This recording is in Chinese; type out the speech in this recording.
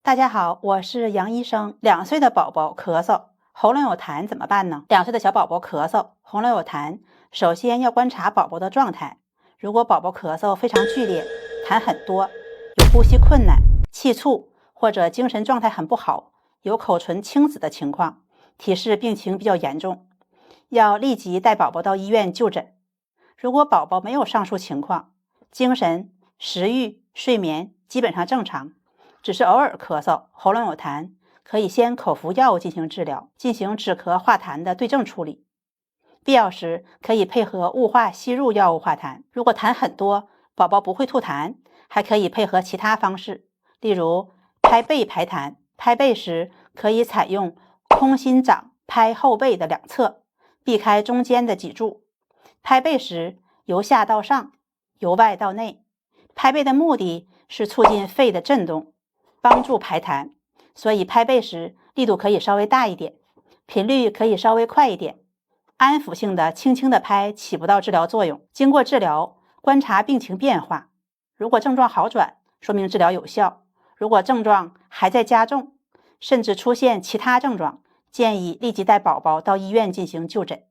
大家好，我是杨医生。2岁的宝宝咳嗽、喉咙有痰怎么办呢？2岁的小宝宝咳嗽、喉咙有痰，首先要观察宝宝的状态。如果宝宝咳嗽非常剧烈，痰很多，有呼吸困难、气促或者精神状态很不好，有口唇青紫的情况，提示病情比较严重，要立即带宝宝到医院就诊。如果宝宝没有上述情况，精神、食欲、睡眠基本上正常，只是偶尔咳嗽、喉咙有痰，可以先口服药物进行治疗，进行止咳化痰的对症处理。必要时可以配合雾化吸入药物化痰。如果痰很多，宝宝不会吐痰，还可以配合其他方式，例如拍背排痰。拍背时可以采用空心掌拍后背的2侧，避开中间的脊柱。拍背时由下到上，由外到内。拍背的目的是促进肺的振动，帮助排痰，所以拍背时力度可以稍微大一点，频率可以稍微快一点。安抚性的轻轻的拍起不到治疗作用。经过治疗，观察病情变化，如果症状好转，说明治疗有效；如果症状还在加重，甚至出现其他症状，建议立即带宝宝到医院进行就诊。